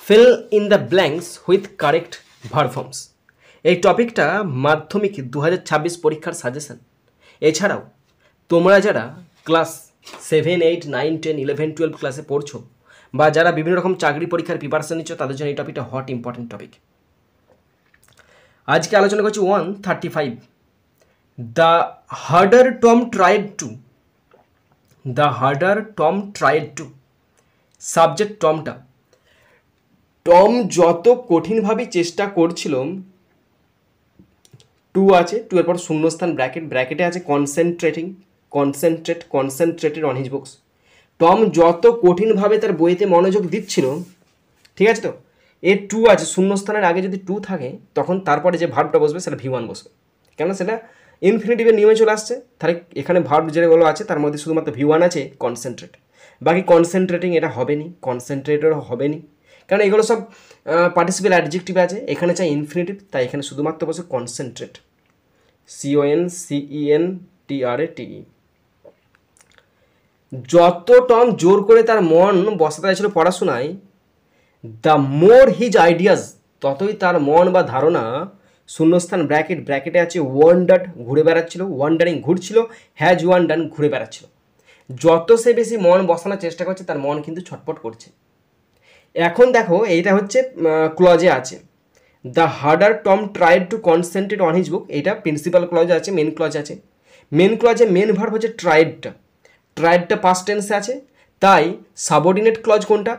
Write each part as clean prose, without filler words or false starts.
Fill in the blanks with correct verb forms. এই টপিকটা মাধ্যমিক 2026 পরীক্ষার সাজেশন। এছাড়াও তোমরা যারা ক্লাস 7, 8, 9, 10, 11, 12 ক্লাসে পড়ছো বা যারা বিভিন্ন রকম চাকরি পরীক্ষার প্রিপারেশন নিচ্ছ তাদের জন্য এই টপিকটা হট ইম্পর্টেন্ট টপিক। আজকে আলোচনা করছি 135, the harder Tom tried to. Subject টমটা, টম যত কঠিনভাবে চেষ্টা করছিল, টু আছে, টু এর পর শূন্যস্থান ব্র্যাকেটে আছে concentrated on his books. Tom যত কঠিনভাবে তার বইতে মনোযোগ দিচ্ছিল, ঠিক আছে তো, এর টু আছে, শূন্যস্থানের আগে যদি টু থাকে তখন তারপরে যে ভার্বটা বসবে সেটা V1 বসবে, কেন সেটা ইনফিনিটিভের নিয়মে চলে আসছে। তাহলে এখানে ভার্ব যেগুলো আছে তার মধ্যে শুধুমাত্র V1 আছে, কনসেন্ট্রেট। বাকি কনসেন্ট্রেটিং এটা হবে নি, কনসেন্ট্রেটেডও হবে নি, কারণ এগুলো সব পার্টিসিপেল অ্যাডজেক্টিভ আছে। এখানে চাই ইনফিনিটিভ, তাই এখানে শুধুমাত্র বসে কনসেন্ট্রেট, CONCENTRATE। যত টম জোর করে তার মন বসাতে চাইছিল পড়াশোনায়, দ্য মোর হিজ আইডিয়াস, ততই তার মন বা ধারণা, শূন্যস্থান ব্র্যাকেটে আছে ওয়ান্ডার্ড, ঘুরে বেড়াচ্ছিল, ওয়ান্ডারিং ঘুরছিল, হ্যাজ ওয়ান্ডার্ন ঘুরে বেড়াচ্ছিল। যত সে বেশি মন বসানোর চেষ্টা করছে তার মন কিন্তু ছটপট করছে। এখন দেখো এইটা হচ্ছে ক্লজে আছে, the harder Tom tried two concentrate on his book, এইটা প্রিন্সিপাল ক্লজে আছে, মেন ক্লজ আছে। মেন ক্লজে মেন ভার্ব হচ্ছে ট্রাইডটা পাস্ট টেন্সে আছে, তাই সাবঅর্ডিনেট ক্লজ কোনটা,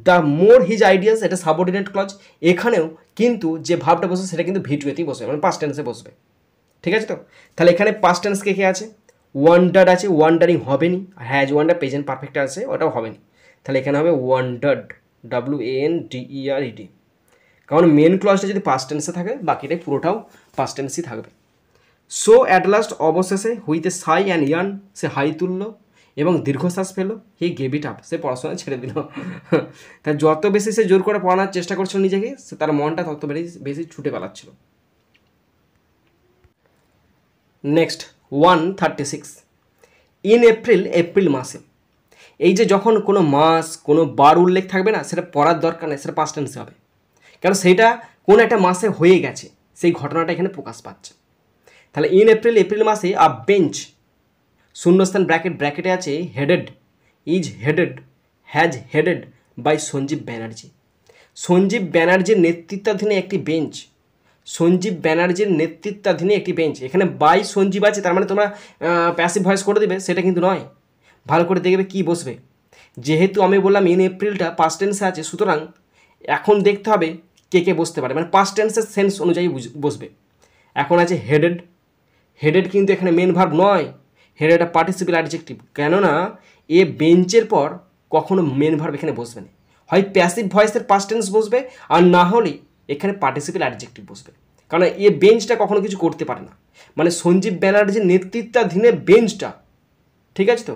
দ্য মোর হিজ আইডিয়াস, এটা সাবঅর্ডিনেট ক্লজ। এখানেও কিন্তু যে ভার্বটা বসবে সেটা কিন্তু V2-তেই বসবে, মানে পাস্ট টেন্সে বসবে, ঠিক আছে তো। তাহলে এখানে পাস্ট টেন্স কে আছে, ওয়ান্ডার্ড আছে, ওয়ান্ডারিং হবে নি, হ্যাজ ওয়ান্ডার প্রেজেন্ট পারফেক্ট আছে, ওটাও হবে নি। তাহলে এখানে হবে ওয়ান্ডার্ড, WANDERED, কারণ মেন ক্লজটা যদি পাস্ট টেন্সে থাকে বাকিটাই পুরোটাও পাস্ট টেন্সই থাকবে। সো অ্যাট লাস্ট, অবশেষে, with A Sai and yarn, say high তুলল এবং দীর্ঘশ্বাস ফেলো, হি গেভ ইট আপ, সে পড়াশোনা ছেড়ে দিল। তাই যত বেশি সে জোর করে পড়ানোর চেষ্টা করছিল নিজেকে, সে তার মনটা তত বেশি ছুটে পালাচ্ছিল। নেক্সট 136, ইন এপ্রিল মাসে। এই যে যখন কোনো মাস, কোনো বার উল্লেখ থাকবে না, সেটা পড়ার দরকার নেই, সেটা পাস্ট টেন্সে হবে, কারণ সেইটা কোনো একটা মাসে হয়ে গেছে, সেই ঘটনাটা এখানে প্রকাশ পাচ্ছে। তাহলে ইন এপ্রিল মাসে আ বেঞ্চ, শূন্যস্থান ব্র্যাকেটে আছে is has headed by Sanjeev Banerjee. Sanjeev ব্যানার্জির নেতৃত্বাধীনে একটি বেঞ্চ, এখানে বাই সঞ্জীব আছে, তার মানে তোমরা প্যাসিভ ভয়েস করে দেবে, সেটা কিন্তু নয়। ভালো করে দেখবে কি বসবে। যেহেতু আমি বললাম ইন এপ্রিলটা পাস্ট টেন্সে আছে, সুতরাং এখন দেখতে হবে কে বসতে পারে, মানে পাস্ট টেন্সের সেন্স অনুযায়ী বসবে। এখন আছে হেডেড কিন্তু এখানে মেন ভার্ব নয়, হেডেড একটা পার্টিসিপেল অ্যাডজেক্টিভ, কেননা এ বেঞ্চের পর কখনো মেন ভার্ব এখানে বসবে না, হয় প্যাসিভ ভয়েসের পাস্ট টেন্স বসবে, আর না হলে এখানে পার্টিসিপেল অ্যাডজেক্টিভ বসবে, কারণ এ বেঞ্চটা কখনো কিছু করতে পারে না, মানে সঞ্জীব ব্যানার্জির নেতৃত্বাধীনে বেঞ্চটা, ঠিক আছে তো।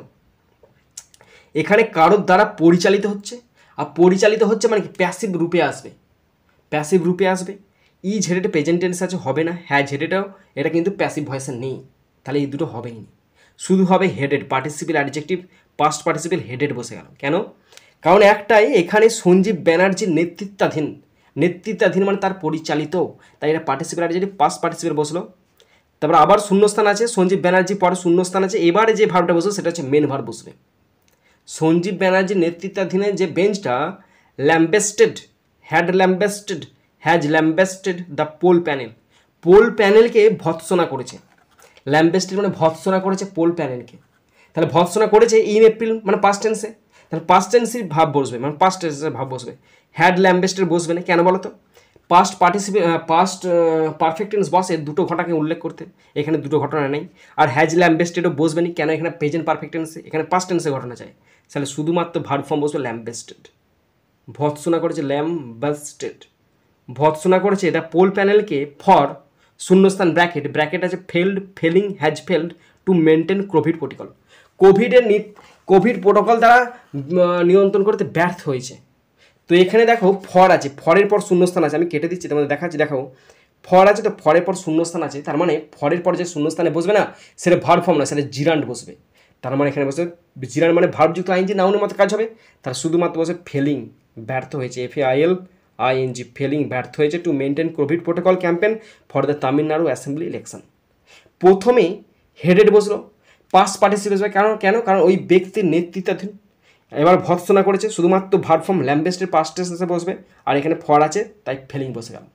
এখানে কারোর দ্বারা পরিচালিত হচ্ছে, আর পরিচালিত হচ্ছে মানে কি প্যাসিভ রূপে আসবে। ইজ হেডেড প্রেজেন্ট টেন্স আছে, হবে না। হ্যাজ হেডেডও, এটা কিন্তু প্যাসিভ ভয়েসে নেই, তাহলে এই দুটো হবেই না, শুধু হবে headed, participle adjective past participle headed বসে গেল। কেন? কারণ একটাই, এখানে সঞ্জীব ব্যানার্জির নেতৃত্বাধীন মানে তার পরিচালিত, তাই এটা পার্টিসিপেল অ্যাডজেক্টিভ পাস্ট পার্টিসিপেল বসলো। তারপর আবার শূন্যস্থান আছে, সঞ্জীব ব্যানার্জি পরে শূন্যস্থান আছে, এবারে যে ভার্বটা বসবে সেটা হচ্ছে মেন ভার্ব বসবে। সঞ্জীব ব্যানার্জির নেতৃত্বাধীনে যে বেঞ্চটা হ্যাজ ল্যাম্বেস্টেড দ্য পোল প্যানেলকে ভৎসনা করেছে। ল্যাম্বেস্টেড মানে ভৎসনা করেছে পোল প্যানেলকে, তাহলে ভৎসনা করেছে ইন এপ্রিল মানে পাস্ট টেন্সে, তাহলে পাস্ট টেন্সের ভাব বসবে, মানে পাস্ট টেন্সের ভাব বসবে। হ্যাড ল্যাম্বেস্টেড বসবে না, কেন বলো তো? পাস্ট পারফেক্ট টেন্স বসে দুটো ঘটনাকে উল্লেখ করতে, এখানে দুটো ঘটনা নেই। আর হ্যাজ ল্যাম্বেস্টেডও বসবে না, কেন? এখানে প্রেজেন্ট পারফেক্ট টেন্সে, এখানে পাস্ট টেন্সে ঘটনা চাই, তাহলে শুধুমাত্র ভার্ব ফর্ম বসবে ল্যাম্বেস্টেড। ভৎসনা করেছে ভৎসনা করেছে দ্য পোল প্যানেলকে ফর শূন্যস্থান ব্র্যাকেট আছে has failed to maintain Covid protocol. Covid protocol দ্বারা নিয়ন্ত্রণ করতে ব্যর্থ হয়েছে। তো এখানে দেখো ফর আছে, ফরের পর শূন্যস্থান আছে, আমি কেটে দিচ্ছি তোমাদের দেখাচ্ছি। দেখো ফর আছে, তো ফরের পর শূন্যস্থান আছে, তার মানে ফরের পর যে শূন্যস্থানে বসবে না সেটা ভার্ব ফর্ম না, সেটা জিরান্ড বসবে। তার মানে এখানে বসে জিরান্ড মানে ভার্বযুক্ত আইনজি নাউনের মতো কাজ হবে, তার শুধুমাত্র বসে ফেলিং, ব্যর্থ হয়েছে, FAIL আইএনজি ফেলিং, ব্যর্থ হয়েছে to maintain Covid protocol campaign for the Tamil Nadu assembly election. প্রথমেই হেডেড বসলো, পাস পার্টিসিপেশন, কারণ ওই ব্যক্তির নেতৃত্বাধীন। এবার ভৎসনা করেছে, শুধুমাত্র ভার্ব ফ্রম ল্যাম্বেস্টের পাস্ট টেন্সে বসবে, আর এখানে ফর আছে তাই ফেলিং বসে গেল।